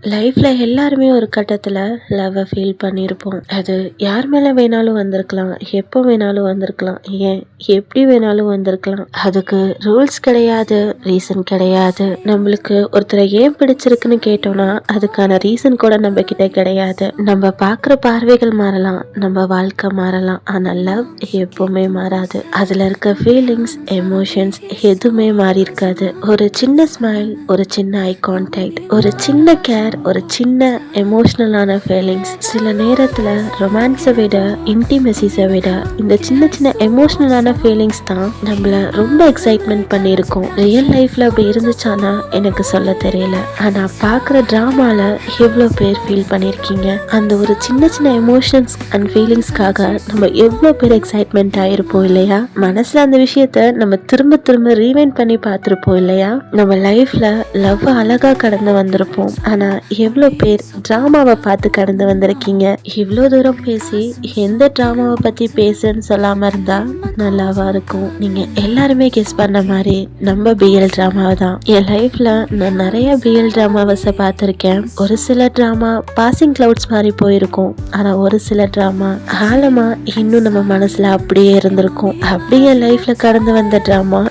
லைஃப்ல எல்லாருமே ஒரு கட்டத்துல லவ்வை ஃபீல் பண்ணியிருப்போம். அது யார் மேல வேணாலும் வந்திருக்கலாம், எப்போ வேணாலும் வந்திருக்கலாம், ஏன் எப்படி வேணாலும் வந்திருக்கலாம். அதுக்கு ரூல்ஸ் கிடையாது, ரீசன் கிடையாது. நம்மளுக்கு ஒருத்தரை ஏன் பிடிச்சிருக்குன்னு கேட்டோம்னா அதுக்கான ரீசன் கூட நம்ம கிட்ட கிடையாது. நம்ம பார்க்குற பார்வைகள் மாறலாம், நம்ம வாழ்க்கை மாறலாம், ஆனா லவ் எப்பவுமே மாறாது. அதுல இருக்க ஃபீலிங்ஸ், எமோஷன்ஸ் எதுவுமே மாறி இருக்காது. ஒரு சின்ன ஸ்மைல், ஒரு சின்ன ஐ கான்டாக்ட், ஒரு சின்ன கேர், ஒரு சின்ன எமோஷனலான ஃபீலிங்ஸ், சில நேரத்துல ரொமான்ஸை விட, இன்டிமெசிஸை விட இந்த சின்ன சின்ன எமோஷனலான ஃபீலிங்ஸ் தான் நம்மள ரொம்ப எக்ஸைட்மெண்ட் பண்ணியிருக்கோம். ரியல் லைஃப்ல அப்படி இருந்துச்சானா எனக்கு சொல்ல தெரியல. ஆனா பார்க்குற ட்ராமால எவ்வளோ பேர் ஃபீல் பண்ணியிருக்கீங்க. அந்த ஒரு சின்ன சின்ன எமோஷன்ஸ் அண்ட் ஃபீலிங்ஸ்க்காக நம்ம எவ்வளோ பேர் எக்ஸைட்மெண்ட் ஆயிருப்போம் இல்லையா? மனசுல அந்த விஷயத்த நம்ம திரும்ப திரும்ப ரீவைண்ட் பண்ணி பார்த்துருப்போம் இல்லையா? நம்ம லைஃப்ல லவ் அழகா கடந்து வந்திருப்போம். ஆனா எவ்வளோ பேர் ட்ராமாவை பார்த்து கடந்து வந்திருக்கீங்க. இவ்வளோ தூரம் பேசி எந்த ட்ராமாவை பற்றி பேசுன்னு சொல்லாமல் இருந்தால் நல்லாவா இருக்கும். நீங்கள் எல்லாருமே கெஸ் பண்ண மாதிரி நம்ம பிஎல் ட்ராமாவை தான். என் லைஃப்பில் நான் நிறைய பிஎல் ட்ராமாவஸை பார்த்துருக்கேன். ஒரு சில ட்ராமா பாசிங் கிளவுட்ஸ் மாதிரி போயிருக்கும், ஆனால் ஒரு சில ட்ராமா ஆழமாக இன்னும் நம்ம மனசில் அப்படியே இருந்திருக்கும். அப்படி என் லைஃப்பில் கடந்து வந்த ட்ராமா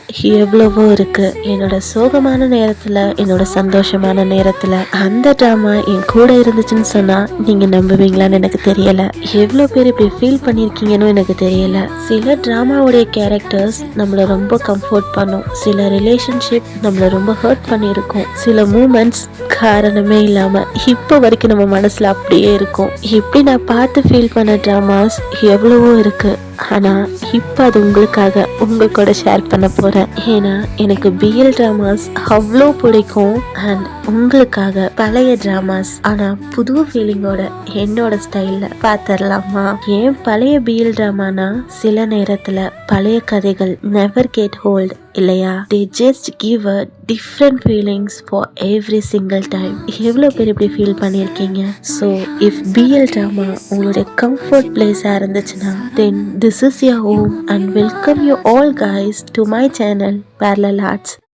எவ்வளவோ இருக்கு. என்னோட சோகமான நேரத்தில், என்னோட சந்தோஷமான நேரத்தில் அந்த ட்ராமா என் கூட இருந்துச்சுன்னு சொன்னா நீங்க நம்புவீங்களான்னு எனக்கு தெரியல. எவ்வளோ பேர் இப்படி ஃபீல் பண்ணியிருக்கீங்கன்னு எனக்கு தெரியல. சில ட்ராமாவுடைய கேரக்டர்ஸ் நம்மளை ரொம்ப கம்ஃபர்ட் பண்ணும், சில ரிலேஷன்ஷிப் நம்மளை ரொம்ப ஹர்ட் பண்ணியிருக்கும், சில மூமெண்ட்ஸ் காரணமே இல்லாம இப்போ வரைக்கும் நம்ம மனசுல அப்படியே இருக்கும். இப்படி நான் பார்த்து ஃபீல் பண்ண ட்ராமாஸ் எவ்வளவோ இருக்கு. ஆனா இப்போ அது உங்களுக்காக உங்க கூட ஷேர் பண்ண போறேன். ஏன்னா எனக்கு பிஎல் ட்ராமாஸ் அவ்வளோ பிடிக்கும். அண்ட் உங்களுக்காக பழைய ட்ராமாஸ் ஆனா புது ஃபீலிங்கோட என்னோட ஸ்டைல்ல பார்த்துடலாமா? ஏன் பழைய பிஎல் ட்ராமானா சில நேரத்துல பழைய கதைகள் நெவர் கெட் ஹோல்ட் இல்லையா? they just give a different feelings for every single time. எவ்வளோ பேர் இப்படி ஃபீல் பண்ணியிருக்கீங்க? ஸோ இஃப் பிஎல் ட்ராமா உங்களுடைய கம்ஃபர்ட் பிளேஸாக இருந்துச்சுன்னா then this is your home and welcome you all guys to my channel Parallel Arts.